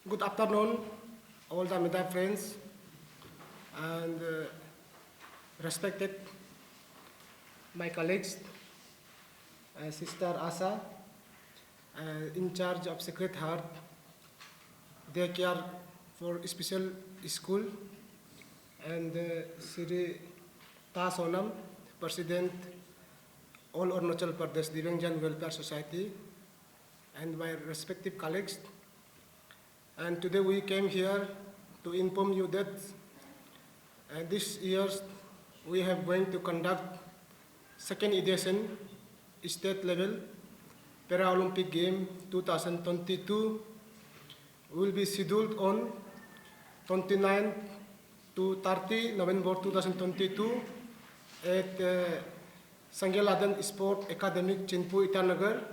Good afternoon, all the media friends and respected my colleagues, Sister Asa, in charge of Sacred Heart Daycare for Special School, and Sri Ta Sonam, President, All Arunachal Pradesh Divangjan Welfare Society, and my respective colleagues. And today we came here to inform you that this year we have going to conduct second edition state level Paralympic Game 2022 will be scheduled on 29 to 30 November 2022 at Sangeladan Sport Academic, Chinpu, Itanagar.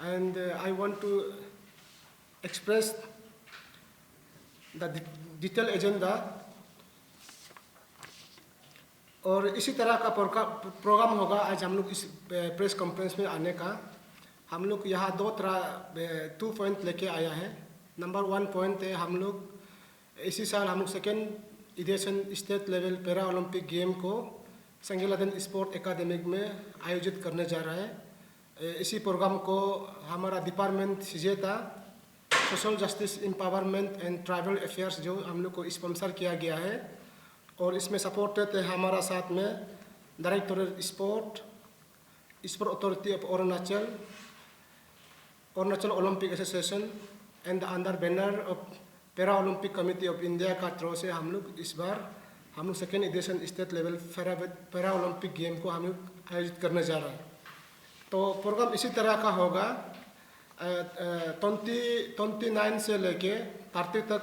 And I want to express the detailed agenda और इसी तरह का programme होगा। आज हम लोग इस press conference में आने का हम लोग यहाँ टू पॉइंट लेके आया है। नंबर 1 पॉइंट है, हम लोग इसी साल हम लोग second edition state level para Olympic game को संगेलादन स्पोर्ट एकेडमिक में आयोजित करने जा रहा है। इसी प्रोग्राम को हमारा डिपार्टमेंट सीजेता social justice empowerment and tribal affairs जो हम लोग को स्पॉन्सर किया गया है, और इसमें सपोर्टेड है हमारा साथ में directorate sport authority of Arunachal Olympic association and under banner of para Olympic committee of India का थ्रू से हम लोग इस बार हम लोग second edition state level para Olympic game को हम लोग आयोजित करने जा रहे हैं। तो प्रोग्राम इसी तरह का होगा। 29 से लेके 30 तक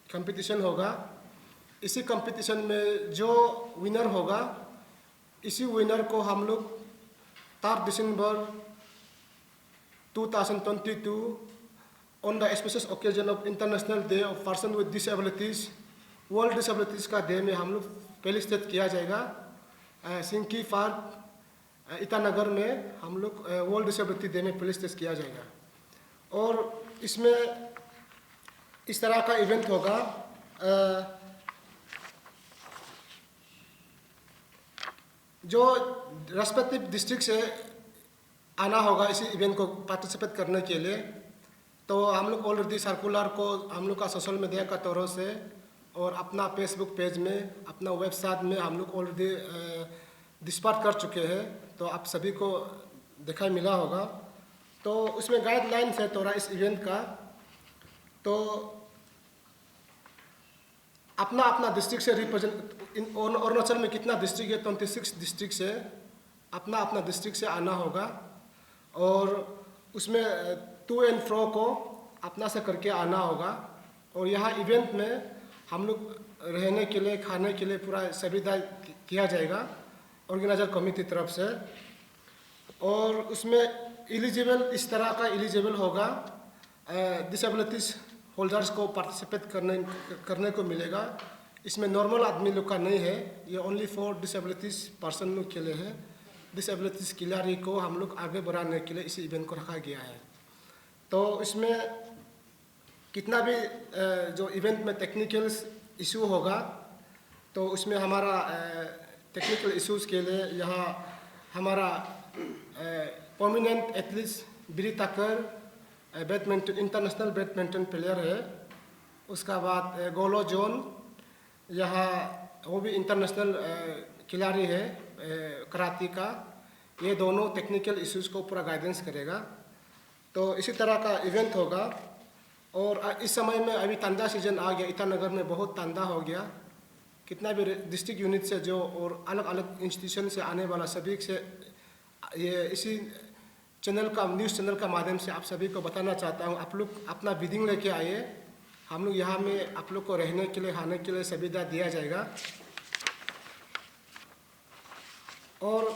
कंपटीशन होगा। इसी कंपटीशन में जो विनर होगा, इसी विनर को हम लोग 3 दिसंबर 2022 on the special occasion of international day of person with disabilities, world disabilities का डे में हम लोग फेलिसिटेट किया जाएगा। सिंकी पार्क ईटानगर में हम लोग वर्ल्ड डिसेबिलिटी डे में फेलिसिटेट किया जाएगा। और इसमें इस तरह का इवेंट होगा। जो रेस्पेक्टिव डिस्ट्रिक्ट से आना होगा इसी इवेंट को पार्टिसिपेट करने के लिए, तो हम लोग ऑलरेडी सर्कुलर को हम लोग का सोशल मीडिया का तौर से और अपना फेसबुक पेज में, अपना वेबसाइट में हम लोग ऑलरेडी डिस्पैच कर चुके हैं, तो आप सभी को दिखाई मिला होगा। तो उसमें गाइडलाइन है थोड़ा इस इवेंट का। तो अपना अपना डिस्ट्रिक्ट से रिप्रेजेंट, अरुणाचल में कितना डिस्ट्रिक्ट है, 26 डिस्ट्रिक्ट से अपना अपना डिस्ट्रिक्ट से आना होगा, और उसमें टू एंड फ्रो को अपना से करके आना होगा। और यहाँ इवेंट में हम लोग रहने के लिए, खाने के लिए पूरा सुविधा किया जाएगा ऑर्गेनाइजर कमेटी तरफ से। और उसमें एलिजिबल इस तरह का एलिजिबल होगा, डिसेबिलिटीज होल्डर्स को पार्टिसिपेट करने को मिलेगा। इसमें नॉर्मल आदमी लोग का नहीं है, ये ओनली फॉर डिसेबिलिटीज पर्सन लोग के लिए है। डिसेबिलिटीज खिलाड़ी को हम लोग आगे बढ़ाने के लिए इस इवेंट को रखा गया है। तो इसमें कितना भी जो इवेंट में टेक्निकल इशू होगा, तो उसमें हमारा टेक्निकल इश्यूज़ के लिए यहाँ हमारा प्रोमिनेंट एथलीट्स बिरी ताकर बैडमिंटन इंटरनेशनल बैडमिंटन प्लेयर है। उसका बाद गोलो जोन यहाँ वो भी इंटरनेशनल खिलाड़ी है कराटे का। ये दोनों टेक्निकल इश्यूज़ को पूरा गाइडेंस करेगा। तो इसी तरह का इवेंट होगा। और इस समय में अभी तंदा सीजन आ गया, ईटानगर में बहुत तंदा हो गया। कितना भी डिस्ट्रिक्ट यूनिट से जो और अलग अलग इंस्टीट्यूशन से आने वाला सभी से ये इसी चैनल का, न्यूज़ चैनल का माध्यम से आप सभी को बताना चाहता हूँ, आप लोग अपना बिडिंग लेके आइए। हम लोग यहाँ में आप लोग को रहने के लिए, खाने के लिए सुविधा दिया जाएगा। और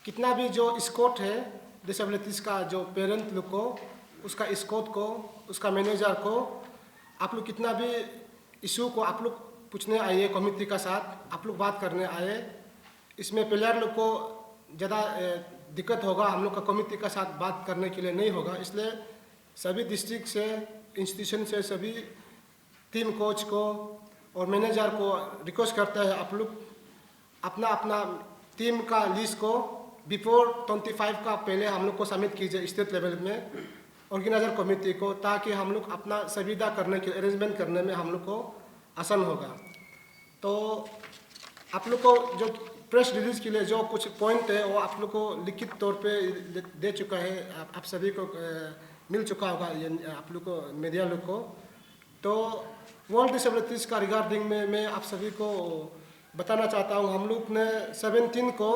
कितना भी जो स्कॉट है डिसेबिलिटीज़ का, जो पेरेंट लोग को, उसका स्कॉट को, उसका मैनेजर को, आप लोग कितना भी इशू को आप लोग पूछने आइए कमेटी का साथ, आप लोग बात करने आए। इसमें प्लेयर लोग को ज़्यादा दिक्कत होगा, हम लोग का कमेटी का साथ बात करने के लिए नहीं होगा। इसलिए सभी डिस्ट्रिक्ट से इंस्टीट्यूशन से सभी टीम कोच को और मैनेजर को रिक्वेस्ट करता है, आप लोग अपना अपना टीम का लिस्ट को बिफोर 25 का पहले हम लोग को सबमिट कीजिए स्टेट लेवल में ऑर्गेनाइजर कमेटी को, ताकि हम लोग अपना सुविधा करने के अरेंजमेंट करने में हम लोग को आसान होगा। तो आप लोग को जो प्रेस रिलीज के लिए जो कुछ पॉइंट है वो आप लोग को लिखित तौर पे दे चुका है, आप सभी को मिल चुका होगा ये आप लोग को मीडिया लोग को। तो वर्ल्ड डिसेबिलिटीज़ का रिगार्डिंग में मैं आप सभी को बताना चाहता हूँ, हम लोग ने 17 को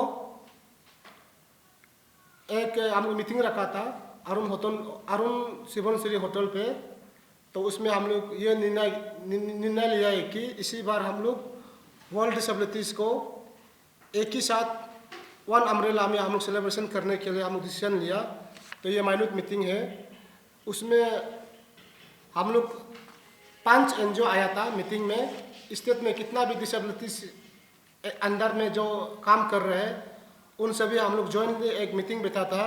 एक हम लोग मीटिंग रखा था अरुण शिवनश्री होटल पे। तो उसमें हम लोग ये निर्णय लिया है कि इसी बार हम लोग वर्ल्ड डिसेबिलिटीज़ को एक ही साथ वन अम्ब्रेला में हम लोग सेलिब्रेशन करने के लिए हम लोग डिसीजन लिया। तो ये माइन्यूट मीटिंग है, उसमें हम लोग 5 एनजीओ आया था मीटिंग में। स्टेट में कितना भी डिसेबिलिटीज अंडर में जो काम कर रहे हैं उन सभी हम लोग जॉइंटली एक मीटिंग बैठा था।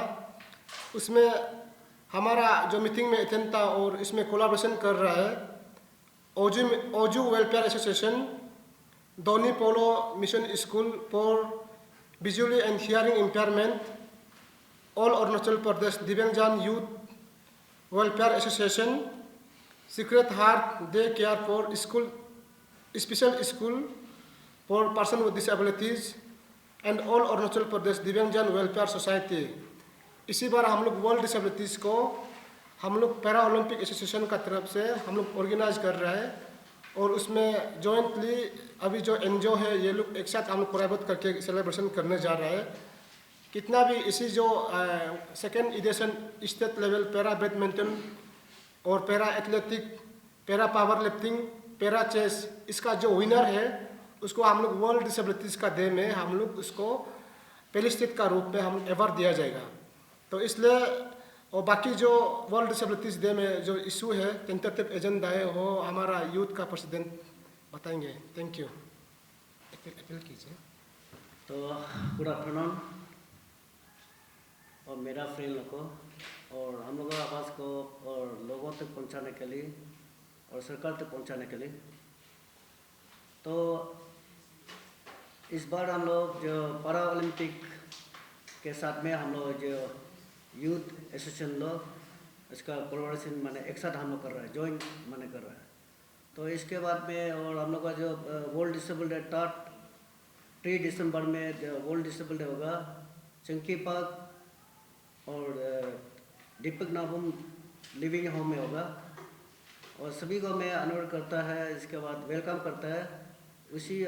उसमें हमारा जो मीटिंग में अटेंड था और इसमें कोलैबोरेशन कर रहा है Oju welfare association, Donyi Polo mission school for visually and hearing impairment, all Arunachal Pradesh दिव्यांगजन youth welfare association, secret heart day care for school special school for person with disabilities and all Arunachal Pradesh दिव्यांगजन वेलफेयर सोसाइटी। इसी बार हम लोग वर्ल्ड डिसेबिलिटीज़ को हम लोग para Olympic association का तरफ से हम लोग ऑर्गेनाइज कर रहे हैं और उसमें जॉइंटली अभी जो एनजीओ है ये लोग एक साथ हम लोग कोलैबोरेट करके सेलिब्रेशन करने जा रहा है। कितना भी इसी जो second edition state level para badminton और para athletic, para power lifting, para chess, इसका जो विनर है उसको हम लोग वर्ल्ड डिसेबिलिटीज़ का डे में हम लोग उसको पहली स्टेट का रूप में हम अवार्ड दिया जाएगा। तो इसलिए और बाकी जो वर्ल्ड डिसेबिलिटीज़ डे में जो इशू है टेंटेटिव एजेंडा है वो हमारा यूथ का प्रेसिडेंट बताएंगे। Thank you. अपील कीजिए। तो गुड आफ्टरनून और मेरा फ्रेंड लोग को और हम लोगों का आवाज़ को और लोगों तक पहुंचाने के लिए और सरकार तक पहुंचाने के लिए, तो इस बार हम लोग जो पैरा ओलंपिक के साथ में हम लोग जो यूथ एसोसिएशन लोग इसका कोलैबोरेशन माने एक साथ हम लोग कर रहे हैं, जॉइंट माने कर रहे हैं। तो इसके बाद में और हम लोग का जो वर्ल्ड डिसेबल डे 3 दिसंबर में जो वर्ल्ड डिसेबल डे होगा चंकी पार्क और दीपक नाबम लिविंग होम में होगा। और सभी को मैं अनुरोध करता है, इसके बाद वेलकम करता है उसी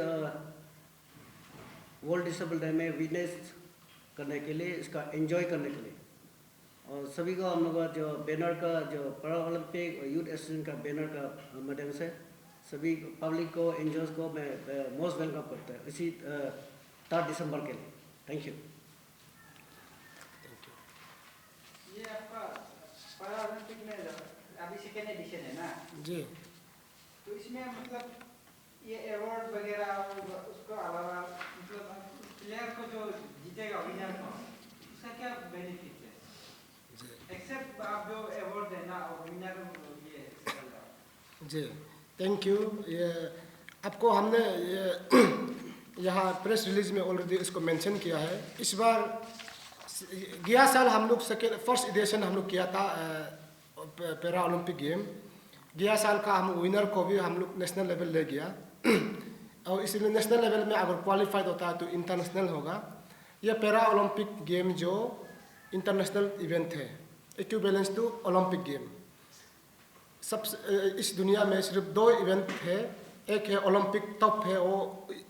वर्ल्ड डिसेबल डे में विटनेस करने के लिए, इसका एंजॉय करने के लिए। और सभी को हम लोग का जो बैनर का जो पैरा ओलंपिक और यूथ एसोसिएशन का बैनर का माध्यम से सभी पब्लिक को एनजीओज को मैं मोस्ट वेलकम करता है इसी 3 दिसंबर के लिए। Thank you. ये आपका पैरा ओलंपिक में अभी सेकेंड एडिशन है ना जी। तो इसमें मतलब ये अवार्ड वगैरह और उसको अलावा मतलब प्लेयर को जो जीतेगा विनर को इसका क्या बेनिफिट है एक्सेप्ट आप जो अवार्ड देना और विनर ये जी थैंक यू। ये आपको हमने ये यहाँ प्रेस रिलीज में ऑलरेडी इसको मेंशन किया है। इस बार गया साल हम लोग फर्स्ट एडिशन हम लोग किया था पैरा ओलंपिक गेम। गया साल का हम विनर को भी हम लोग नेशनल लेवल ले गया और इसलिए नेशनल लेवल में अगर क्वालिफाइड होता है तो इंटरनेशनल होगा। यह पैरा ओलंपिक गेम जो इंटरनेशनल इवेंट है इक्विवेलेंस टू ओलंपिक गेम। सब इस दुनिया में सिर्फ 2 इवेंट है, एक है ओलंपिक टॉप है वो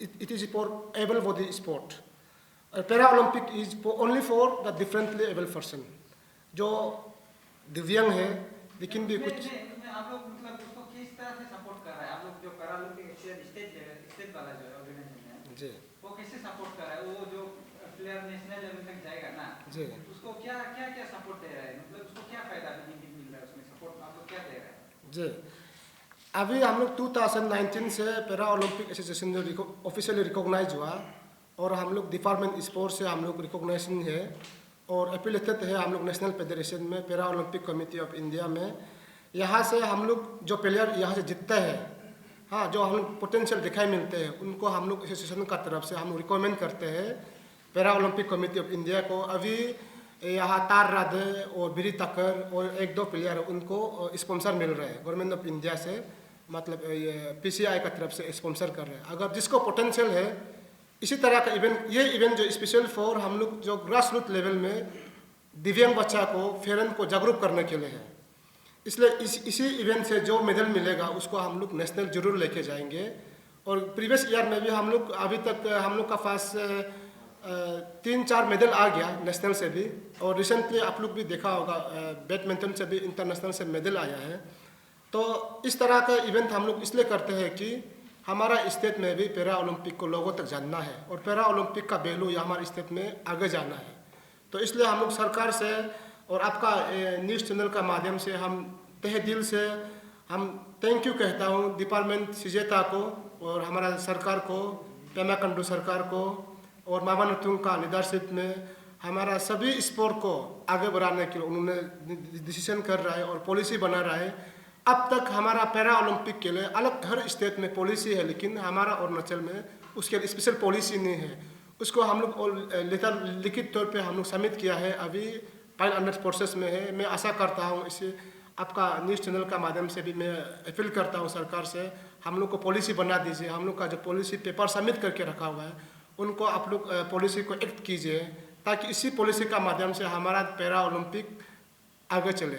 it is for able body sport और para Olympic is only for the differently able person जो दिव्यांग है लेकिन भी कुछ आप लोग मतलब उसको किस तरह से सपोर्ट कर रहा है? आप लोग जो पैरा ओलंपिक स्टेट वाला जो ऑर्गेनाइजेशन है जी वो कैसे सपोर्ट कर रहा है? वो जो प्लेयर नेशनल लेवल तक जाएगा ना जी उसको क्या क्या क्या सपोर्ट दे रहा है? मतलब उसको क्या फायदा मिल रहा है उसमें सपोर्ट आप लोग क्या दे रहा है? जी अभी हम लोग 2019 से पैरा ओलंपिक एसोसिएशन जो ऑफिशियली रिकॉग्नाइज हुआ और हम लोग डिपार्टमेंट स्पोर्ट से हम लोग रिकॉग्नाइजेशन है और एफिलिएटेड है हम लोग नेशनल फेडरेशन में para Olympic committee of India में। यहाँ से हम लोग जो प्लेयर यहाँ से जीतते हैं, हाँ, जो हम लोग पोटेंशियल दिखाई मिलते हैं, उनको हम लोग एसोसिएशन का तरफ से हम लोग रिकमेंड करते हैं para Olympic committee of India को। अभी यहाँ तार राधे और बिरी तकर और एक दो प्लेयर उनको स्पॉन्सर मिल रहे हैं गवर्नमेंट ऑफ इंडिया से, मतलब ये PCI का तरफ से स्पॉन्सर कर रहे हैं। अगर जिसको पोटेंशियल है इसी तरह का इवेंट, ये इवेंट जो स्पेशल फॉर हम लोग जो ग्रास रूट लेवल में दिव्यांग बच्चा को फेरन को जागरूक करने के लिए है, इसलिए इसी इवेंट से जो मेडल मिलेगा उसको हम लोग नेशनल जरूर लेके जाएंगे। और प्रीवियस ईयर में भी हम लोग अभी तक हम लोग का पास 3-4 मेडल आ गया नेशनल से भी, और रिसेंटली आप लोग भी देखा होगा बैडमिंटन से भी इंटरनेशनल से मेडल आया है। तो इस तरह का इवेंट हम लोग इसलिए करते हैं कि हमारा स्टेट में भी पैरा ओलंपिक को लोगों तक जानना है और पैरा ओलंपिक का वैल्यू या हमारे स्टेट में आगे जाना है। तो इसलिए हम लोग सरकार से और आपका न्यूज़ चैनल का माध्यम से हम तहे दिल से हम थैंक यू कहता हूँ डिपार्टमेंट सिजेता को और हमारा सरकार को, पेमा खंडू सरकार को और मामा नथुंग का लीडरशिप में हमारा सभी स्पोर्ट को आगे बढ़ाने के लिए उन्होंने डिसीजन कर रहा है और पॉलिसी बना रहा है। अब तक हमारा पैरा ओलंपिक के लिए अलग हर स्टेट में पॉलिसी है, लेकिन हमारा अरुणाचल में उसके लिए स्पेशल पॉलिसी नहीं है। उसको हम लोग लिखित तौर पे हम लोग सबमिट किया है, अभी फाइल अंडर प्रोसेस में है। मैं आशा करता हूँ इसे आपका न्यूज़ चैनल का माध्यम से भी मैं अपील करता हूँ सरकार से, हम लोग को पॉलिसी बना दीजिए। हम लोग का जो पॉलिसी पेपर सबमिट करके रखा हुआ है उनको आप लोग पॉलिसी को एक्ट कीजिए, ताकि इसी पॉलिसी का माध्यम से हमारा पैरा ओलंपिक आगे चले।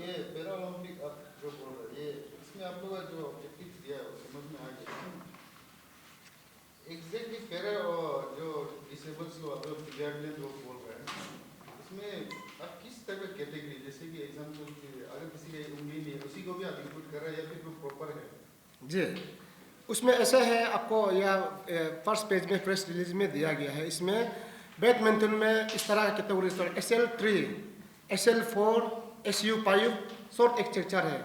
ये पैरा ओलंपिक आप जो बोल रहे हैं, ये इसमें आप लोग का जो ऑब्जेक्टिव दिया है वो समझ में आ गया। एग्जैक्टली पैरा जो डिसेबल्स लोग आप लोग लोग बोल रहे हैं, इसमें आप किस तरह का कैटेगरी, जैसे कि एग्जाम्पल अगर किसी का उंगली नहीं है उसी को भी आप इंक्लूड कर रहे हैं या फिर वो प्रॉपर है? जी, उसमें ऐसा है, आपको यह फर्स्ट पेज में प्रेस रिलीज में दिया गया है। इसमें बैडमिंटन में इस तरह का category SL3, SL4, SU5 short एक्सटेक्चर है।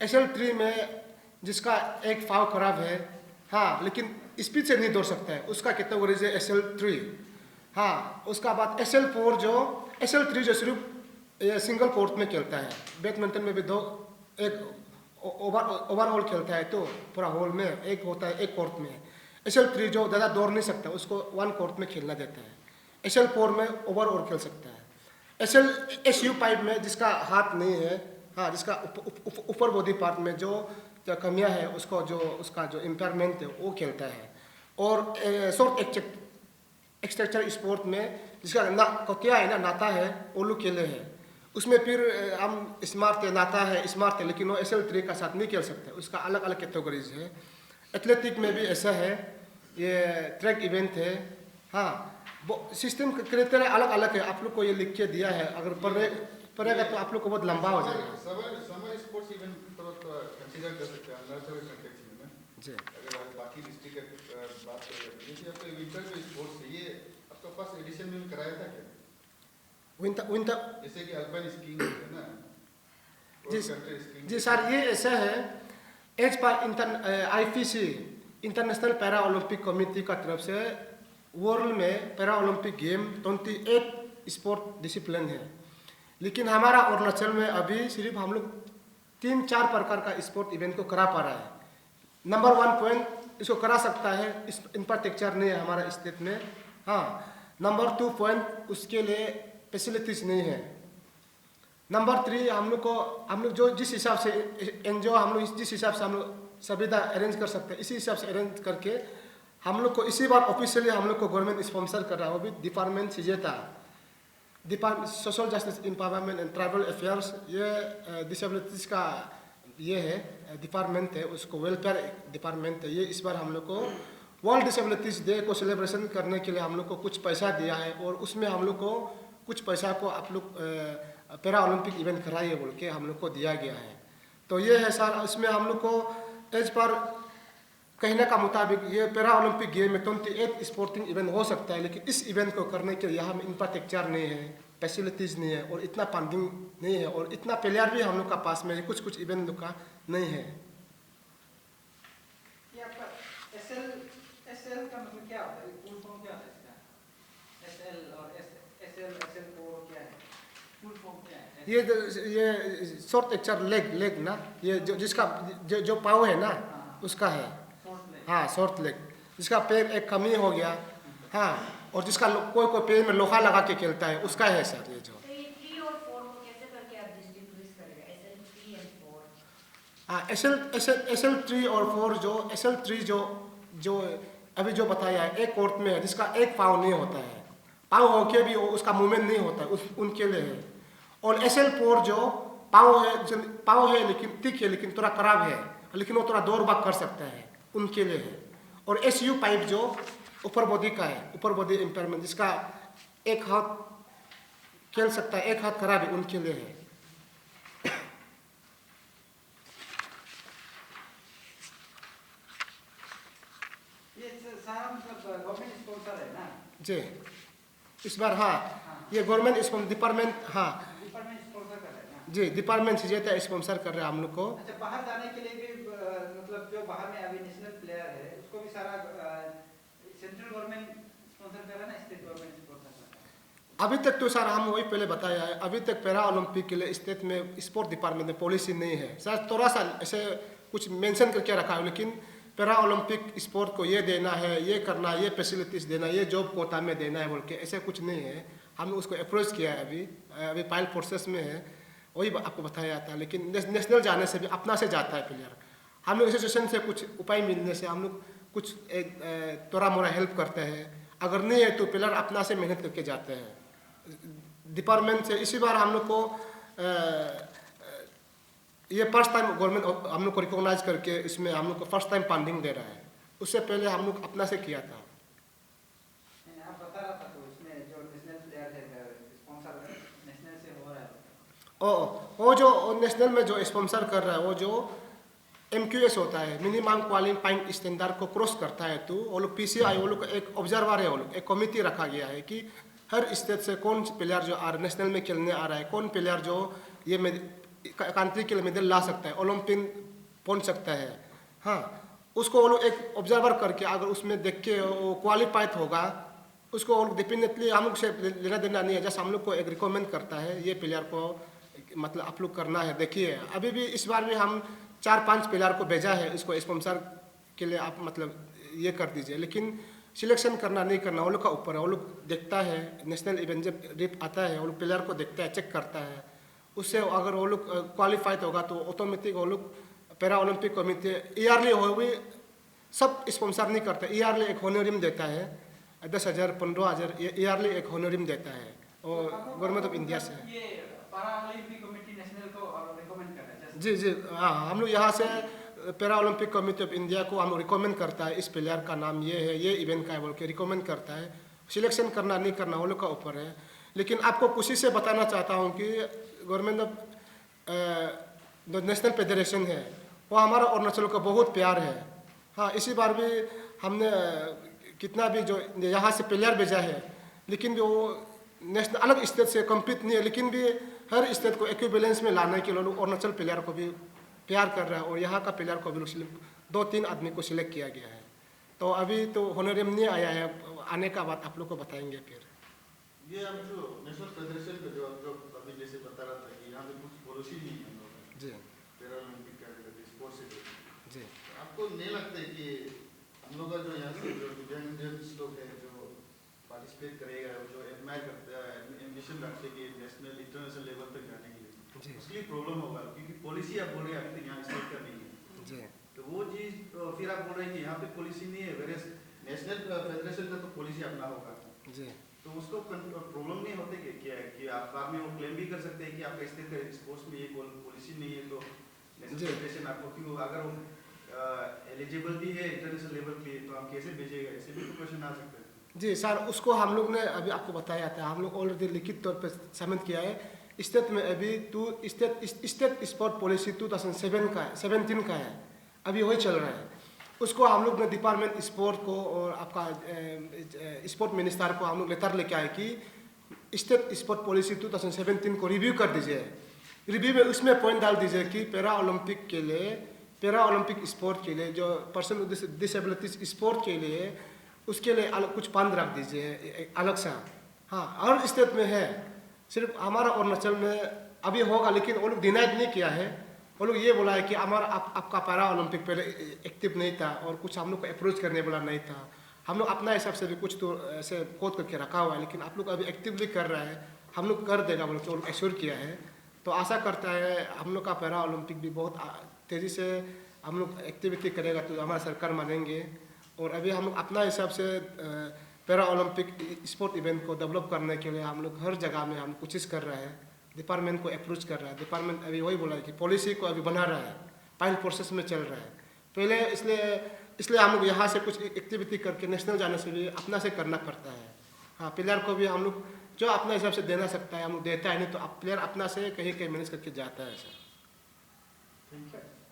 SL3 में जिसका एक पाँव खराब है, हाँ, लेकिन स्पीड से नहीं दौड़ सकता है, उसका कैटेगरी है SL3। हाँ, उसका बाद SL3 जो सिर्फ सिंगल कोर्ट में खेलता है। बैडमिंटन में भी एक ओवरऑल खेलता है तो पूरा हॉल में एक होता है एक कोर्ट में। SL3 जो ज़्यादा दौड़ नहीं सकता उसको 1 कोर्ट में खेलना देता है। SL4 में ओवरऑल खेल सकता है। SU5 में जिसका हाथ नहीं है, हाँ, जिसका ऊपर बॉडी पार्ट में जो कमियां है उसको उसका जो इम्पेयरमेंट है वो खेलता है। और शॉर्ट एक्सटेक्चर स्पोर्ट में जिसका क्या है ना, नाता है, वो लोग खेले हैं। उसमें फिर हम स्मार्ट नाता है, स्मार्ट है, लेकिन वो SL3 का साथ नहीं खेल सकते, उसका अलग अलग कैटेगरीज है। एथलेटिक में भी ऐसा है, ये ट्रैक इवेंट है। हाँ, सिस्टम क्राइटेरिया अलग अलग है, आप लोग को ये लिख के दिया है, अगर पढ़ेगा तो आप लोग को बहुत लंबा हो जाएगा। समर स्पोर्ट्स इवेंट तो कंसीडर कर सकते हैं अरुणाचल कंटेक्स्ट में जी। अगर आप बाकी डिस्ट्रिक्ट की बात करें, जैसे आपका विंटर जो स्पोर्ट्स है, ये आपका फर्स्ट एडिशन में कराया था क्या? विंटर जैसे कि अल्पाइन स्कीइंग है ना, जी सर, ये ऐसा है, as per IPC international para Olympic committee का तरफ से वर्ल्ड में para Olympic game 28 sport discipline है, लेकिन हमारा अरुणाचल में अभी सिर्फ हम लोग 3-4 प्रकार का स्पोर्ट इवेंट को करा पा रहा है। नंबर 1 पॉइंट इसको करा सकता है, इंफ्रास्ट्रक्चर नहीं है हमारा स्टेट में। हाँ, नंबर 2 पॉइंट उसके लिए फैसिलिटीज नहीं है। नंबर 3 हम लोग जो जिस हिसाब से जिस हिसाब से हम लोग सुविधा अरेंज कर सकते हैं, इसी हिसाब से अरेंज करके हम लोग को इसी बार ऑफिशियली हम लोग को गवर्नमेंट स्पॉन्सर कर रहा है, वो भी डिपार्टमेंट सिजेता, department social justice empowerment and tribal affairs, ये डिसेबिलिटीज का ये है डिपार्टमेंट है, उसको वेलफेयर डिपार्टमेंट है। ये इस बार हम लोग को वर्ल्ड डिसेबिलिटीज डे को सेलिब्रेशन करने के लिए हम लोग को कुछ पैसा दिया है, और उसमें हम लोग को कुछ पैसा को आप लोग पैरा ओलंपिक इवेंट कराइए बोल के हम लोग को दिया गया है। तो ये है सर, इसमें हम लोग को एज पर कहने का मुताबिक ये पैरा ओलंपिक गेम में 28 स्पोर्टिंग इवेंट हो सकता है, लेकिन इस इवेंट को करने के लिए यहाँ में इंफ्रास्ट्रक्चर नहीं है, फैसिलिटीज़ नहीं है, और इतना फंडिंग नहीं है, और इतना प्लेयर भी हम लोग का पास में है, कुछ इवेंट लोग का नहीं है। SL का मतलब क्या होता है? फुल फॉर्म क्या होता है इसका? SL और SL4 क्या है? फुल फॉर्म क्या है? ये शॉर्ट एक्चर लेग ना, ये जिसका जो पाँव है ना उसका है। हाँ शॉर्ट लेग, जिसका पैर एक कमी हो गया, हाँ, और जिसका कोई पैर में लोहा लगा के खेलता है उसका है सर ये जो। तो ये 3 और 4 को कैसे करके आप डिस्टिंग्विश करेंगे, SL3 और 4? हाँ SL3 और 4 जो SL3 जो अभी जो बताया है, एक कोर्ट में है जिसका एक पाँव नहीं होता है, पाँव होके भी उसका मूवमेंट नहीं होता है, उनके लिए है। और SL4 जो पाँव है लेकिन ठीक है, लेकिन थोड़ा खराब है, लेकिन वो थोड़ा दौड़ भाग कर सकता है, उनके लिए है। और SU5 जो ऊपर बॉडी का है, ऊपर बॉडी इम्पेयरमेंट, जिसका एक हाथ खेल सकता है, एक हाथ खराब है, उनके लिए है। ये सारा मतलब गवर्नमेंट स्पॉन्सर है ना? जी इस बार हाँ ये गवर्नमेंट डिपार्टमेंट, हाँ डिपार्टमेंट स्पॉन्सर कर रहा है ना? जी डिपार्टमेंट से स्पॉन्सर कर रहे हैं हम लोग को। अच्छा, बाहर जाने के लिए भी मतलब जो बाहर में अभी नेशनल प्लेयर है उसको भी सारा सेंट्रल गवर्नमेंट स्पॉन्सर कर रहा है ना, स्टेट गवर्नमेंट स्पॉन्सर कर रहा है? अभी तक तो सर हम वही पहले बताया है, अभी तक पैरा ओलंपिक के लिए स्टेट में स्पोर्ट डिपार्टमेंट में पॉलिसी नहीं है सर। थोड़ा सा ऐसे कुछ मेंशन करके रखा है, लेकिन पैरा ओलंपिक स्पोर्ट को ये देना है, ये करना, ये फैसिलिटीज़ देना, ये जॉब कोटा में देना है बोल के ऐसे कुछ नहीं है। हमने उसको अप्रोच किया है, अभी फाइल प्रोसेस में है, वही आपको बताया जाता है। लेकिन नेशनल जाने से भी अपना से जाता है प्लेयर। हम लोग एसोसिएशन से कुछ उपाय मिलने से हम लोग कुछ थोड़ा मोड़ा हेल्प करते हैं, अगर नहीं है तो प्लेयर अपना से मेहनत करके जाते हैं डिपार्टमेंट से। इसी बार हम लोग को ये फर्स्ट टाइम गवर्नमेंट हम लोग को रिकॉग्नाइज करके इसमें हम लोग को फर्स्ट टाइम फंडिंग दे रहा है। उससे पहले हम लोग अपना से किया था। आप बता रहा था तो इसमें जो नेशनल प्लेयर है स्पॉन्सर नेशनल से हो रहा है। वो जो नेशनल में जो स्पॉन्सर कर रहा है वो जो MQS होता है, मिनिमम क्वालिफाइंग स्टैंडर्ड को क्रॉस करता है, तो वो लोग PCI वो लोग एक ऑब्जर्वर है, वो लोग एक कमिटी रखा गया है कि हर स्टेट से कौन प्लेयर जो नेशनल में खेलने आ रहा है, कौन प्लेयर जो ये कंट्री के लिए मेडल ला सकता है, ओलंपिक पहुंच सकता है, हाँ उसको वो लोग एक ऑब्जर्वर करके अगर उसमें देख के वो क्वालिफाइड होगा, उसको वो लोग डेफिनेटली हम लोग से लेना देना नहीं है, जैसे हम लोग को एक रिकमेंड करता है ये प्लेयर को मतलब आप लोग करना है। देखिए अभी भी इस बार भी हम 4-5 प्लेयर को भेजा है इसको स्पॉन्सर के लिए, आप मतलब ये कर दीजिए, लेकिन सिलेक्शन करना नहीं करना वो लोग का ऊपर है। वो लोग देखता है नेशनल इवेंट जब रिप आता है, वो लोग प्लेयर को देखता है, चेक करता है, उससे अगर वो लोग क्वालिफाइड होगा तो ऑटोमेटिक वो लोग पैरा ओलंपिक कमेटी ईयरली हो भी सब स्पॉन्सर नहीं करता, ईयरली एक होनोरियम देता है 10,000 15,000 ईयरली एक होनोरियम देता है, और गवर्नमेंट ऑफ इंडिया से। ये पैरा ओलंपिक कमेटी नेशनल को रिकमेंड कर रहा है? जी हाँ, हम लोग यहाँ से para Olympic committee of India को हम रिकमेंड करता है, इस प्लेयर का नाम ये है, ये इवेंट का है बोल के रिकमेंड करता है। सिलेक्शन करना नहीं करना वो लोग का ऊपर है। लेकिन आपको खुशी से बताना चाहता हूँ कि गवर्नमेंट ऑफ जो नेशनल फेडरेशन है वो हमारा अरुणाचल का बहुत प्यार है। हाँ इसी बार भी हमने कितना भी जो यहाँ से प्लेयर भेजा है, लेकिन जो नेशनल अलग स्टेट से कम्पीट नहीं है, लेकिन भी हर स्टेट को इक्विवेलेंस में लाने के लिए लोग अरुणाचल प्लेयर को भी प्यार कर रहा है, और यहाँ का प्लेयर को भी 2-3 आदमी को सिलेक्ट किया गया है। तो अभी तो होनोरियम नहीं आया है, आने का बात आप लोग को बताएंगे फिर। ये हम जो नेशनल फेडरेशन का जो अभी जैसे बता रहा था कि यहाँ पे कुछ पॉलिसी नहीं है हम लोग का जी पैरा ओलंपिक का स्पोर्ट्स से जी आपको नहीं लगता है कि हम लोग का जो यहाँ से जो दिव्यांग लोग हैं जो पार्टिसिपेट करेगा, जो एडमायर करता है, एम्बिशन रखते हैं कि नेशनल इंटरनेशनल लेवल तक जाने के लिए, जी उसके लिए प्रॉब्लम होगा क्योंकि पॉलिसी आप बोल रहे हैं अभी तक यहाँ स्टेट का नहीं है, जी तो वो चीज़ फिर आप बोल रहे हैं कि यहाँ पे पॉलिसी नहीं है, वेरियस नेशनल फेडरेशन का तो पॉलिसी अपना होगा, जी तो उसको प्रॉब्लम नहीं होते कि आप बाद में वो क्लेम भी कर सकते हैं कि आपका स्टेट का स्पोर्ट्स में ये पॉलिसी नहीं है, तो नेशनल फेडरेशन आपको क्यों अगर वो एलिजिबल भी है इंटरनेशनल लेवल पे तो आप कैसे भेजेगा, ऐसे भी तो क्वेश्चन आ सकते हैं। जी सर, उसको हम लोग ने अभी आपको बताया था, हम लोग ऑलरेडी लिखित तौर पर सबमिट किया है स्टेट में। अभी स्टेट स्पोर्ट पॉलिसी 2017 का है, अभी वही चल रहा है। उसको हम लोग ने डिपार्टमेंट स्पोर्ट को और आपका स्पोर्ट मिनिस्टर को हम लोग लेटर लेके आए कि स्टेट स्पोर्ट पॉलिसी 2017 को रिव्यू कर दीजिए। रिव्यू में उसमें पॉइंट डाल दीजिए कि पैरा ओलंपिक स्पोर्ट के लिए जो पर्सन विद डिसेबिलिटीज स्पोर्ट के लिए उसके लिए अलग कुछ फंड रख दीजिए अलग सा। हाँ, हर स्टेट में है, सिर्फ हमारा अरुणाचल में अभी होगा, लेकिन वो लोग डिनाइड नहीं किया है। वो लोग ये बोला है कि आपका पैरा ओलंपिक पहले एक्टिव नहीं था और कुछ हम लोग को अप्रोच करने वाला नहीं था। हम लोग अपना हिसाब से भी कुछ तो ऐसे कोड करके रखा हुआ है, लेकिन आप लोग अभी एक्टिवली कर रहा है, हम लोग कर देगा बोल के वो लोग एश्योर किया है। तो आशा करता है हम लोग का पैरा ओलंपिक भी बहुत तेज़ी से हम लोग एक्टिविटी करेगा तो हमारा सरकार मानेंगे। और अभी हम लोग अपना हिसाब से पैरा ओलंपिक स्पोर्ट इवेंट को डेवलप करने के लिए हम लोग हर जगह में हम कोशिश कर रहे हैं, डिपार्टमेंट को अप्रोच कर रहा है। डिपार्टमेंट अभी वही बोला है कि पॉलिसी को अभी बना रहा है, पाइलट प्रोसेस में चल रहा है पहले, इसलिए हम लोग यहाँ से कुछ एक्टिविटी करके नेशनल जाने से भी अपना से करना पड़ता है। हाँ, प्लेयर को भी हम लोग जो अपने हिसाब से देना सकता है हम लोग देता है, नहीं तो प्लेयर अपना से कहीं कहीं मैनेज करके जाता है सर।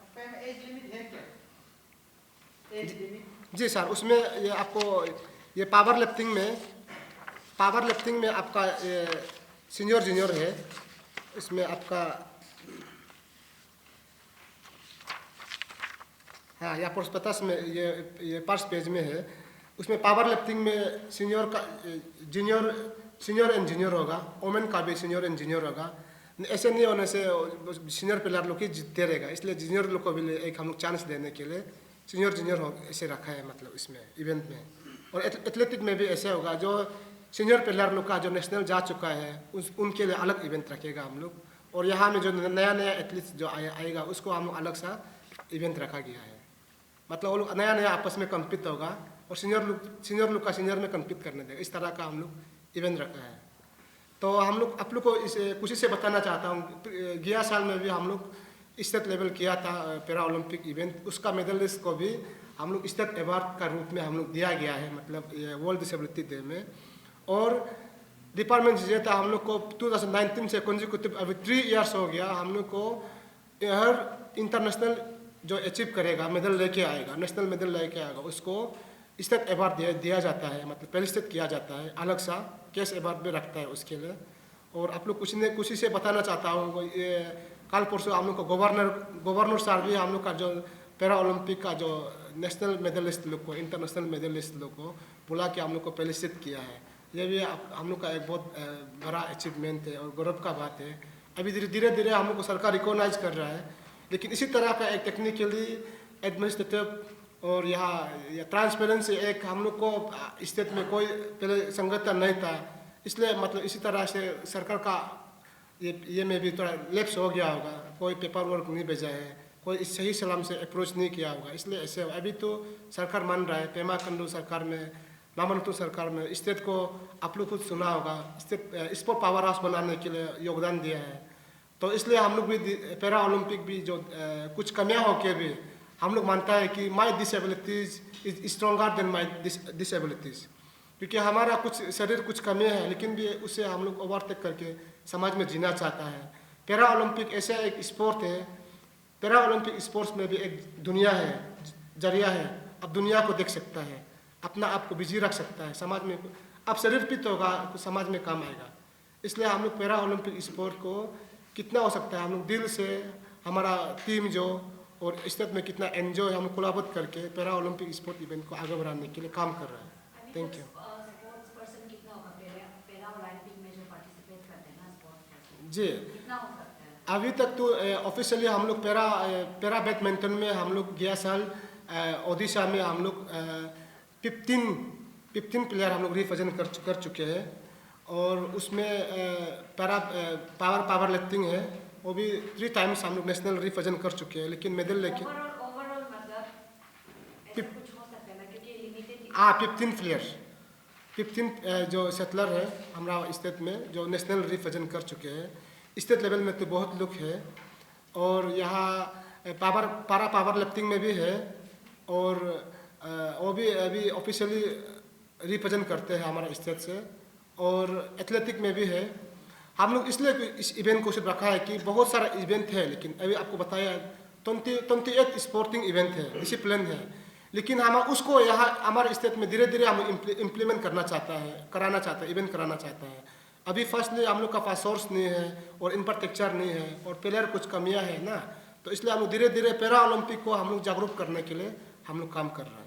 आपका एज लिमिट है क्या? Age limit? जी सर, उसमें ये आपको ये पावर लिफ्टिंग में आपका सीनियर जूनियर है, इसमें आपका हाँ या प्रोस्पेक्टस में ये फर्स्ट पेज में है। उसमें पावर लिफ्टिंग में सीनियर एंड जूनियर होगा, वोमेन का भी सीनियर एंड जूनियर होगा। ऐसे नहीं होने से सीनियर प्लेयर लोग ही जीतते रहेगा, इसलिए जूनियर लोग को भी एक हम लोग चांस देने के लिए सीनियर जूनियर हो ऐसे रखा है, मतलब इसमें इवेंट में। और एथलेटिक में भी ऐसे होगा, जो सीनियर प्लेयर लोग का जो नेशनल जा चुका है उनके लिए अलग इवेंट रखेगा हम लोग। और यहाँ में जो नया एथलीट जो आएगा उसको हम लोग अलग सा इवेंट रखा गया है, मतलब वो लोग नया आपस में कम्पीट होगा और सीनियर लोग का सीनियर में कम्पीट करने देगा, इस तरह का हम लोग इवेंट रखा है। तो हम लोग आप लोग को इसे खुशी से बताना चाहता हूँ, गया साल में भी हम लोग स्टेट लेवल किया था पैरा ओलंपिक इवेंट, उसका मेडलिस्ट को भी हम लोग स्टेट अवार्ड का रूप में हम लोग दिया गया है, मतलब ये वर्ल्ड डिसेबिलिटी डे में। और डिपार्टमेंट विजेता हम लोग को 2019 से कंसेक्यूटिव अभी 3 इयर्स हो गया, हम लोग को हर इंटरनेशनल जो अचीव करेगा मेडल लेके आएगा, नेशनल मेडल लेके आएगा, उसको स्टेट अवार्ड दिया जाता है, मतलब फेलिसिटेट किया जाता है, अलग सा कैश अवार्ड भी रखता है उसके लिए। और आप लोग खुशी से बताना चाहता हूँ, ये कल परसों हम लोग को गवर्नर साहब भी हम लोग का जो पैरा ओलंपिक का जो नेशनल मेडलिस्ट लोग को, इंटरनेशनल मेडलिस्ट लोग को बुला के हम लोग को फेलिसिटेट किया है। ये भी हम लोग का एक बहुत बड़ा अचीवमेंट है और गौरव का बात है। अभी धीरे धीरे हम लोग को सरकार रिकॉग्नाइज कर रहा है, लेकिन इसी तरह का एक टेक्निकली एडमिनिस्ट्रेटिव और यहाँ ट्रांसपेरेंसी एक हम लोग को स्टेट में कोई पहले संगठन नहीं था, इसलिए मतलब इसी तरह से सरकार का ये में भी थोड़ा लैप्स हो गया होगा, कोई पेपर वर्क नहीं भेजा है, कोई सही सलाम से अप्रोच नहीं किया होगा, इसलिए ऐसे अभी तो सरकार मान रहा है। पेमा खंडू सरकार में, मामनतु सरकार में स्टेट को आप लोग खुद सुना होगा, स्टेट स्पोर्ट पावर हाउस बनाने के लिए योगदान दिया है। तो इसलिए हम लोग भी पैरा ओलंपिक भी जो कुछ कमियां हो के भी हम लोग मानता है कि my disabilities is stronger than my disabilities, क्योंकि हमारा कुछ शरीर कुछ कमियां है, लेकिन भी उसे हम लोग ओवरटेक करके समाज में जीना चाहता है। पैरा ओलंपिक ऐसा एक स्पोर्ट है, पैरा ओलंपिक स्पोर्ट्स में भी एक दुनिया है, जरिया है, अब दुनिया को देख सकता है, अपना आप को बिजी रख सकता है, समाज में अब शरीर फिट होगा तो समाज में काम आएगा। इसलिए हम लोग पैरा ओलंपिक स्पोर्ट को कितना हो सकता है हम लोग दिल से, हमारा टीम जो और स्टेट में कितना एंजॉय हम कोलाबोरेट करके पैरा ओलंपिक स्पोर्ट इवेंट को आगे बढ़ाने के लिए काम कर रहा है। Thank you. स्पोर्ट्स पर्सन कितना होगा पैरा ओलंपिक में जो पार्टिसिपेट करते हैं ना स्पोर्ट्स पर्सन, जी कितना हो सकता है? अभी तक तो ऑफिशियली हम लोग पैरा बैडमिंटन में हम लोग गया साल ओडिशा में हम लोग 15 प्लेयर हम लोग रिप्रेजेंट कर चुके हैं। और उसमें पावर लिफ्टिंग है, वो भी 3 टाइम्स हम लोग नेशनल रिप्रेजेंट कर चुके हैं, लेकिन मेडल लेके ओवरऑल मतलब ऐसा कुछ हो सकता है ना, क्योंकि लिमिटेड 15 जो सेटलर है हमारा स्टेट में जो नेशनल रिप्रेजेंट कर चुके हैं। स्टेट लेवल में तो बहुत लोग है, और यहाँ पावर लिफ्टिंग में भी है, और वो भी अभी ऑफिशियली रिप्रेजेंट करते हैं हमारा स्टेट से। और एथलेटिक में भी है। हम लोग इसलिए इस इवेंट को सिर्फ रखा है कि बहुत सारा इवेंट है, लेकिन अभी आपको बताया 28 स्पोर्टिंग इवेंट है, डिसिप्लिन है, लेकिन हम उसको यहाँ हमारे स्टेट में धीरे धीरे हम इम्प्लीमेंट कराना चाहता है, इवेंट कराना चाहता है। अभी फर्स्टली हम लोग का पास सोर्स नहीं है और इंफ्रास्ट्रक्चर नहीं है और प्लेयर कुछ कमियाँ है ना, तो इसलिए हम लोग धीरे धीरे पैरा ओलंपिक को हम लोग जागरूक करने के लिए हम लोग काम कर रहे हैं।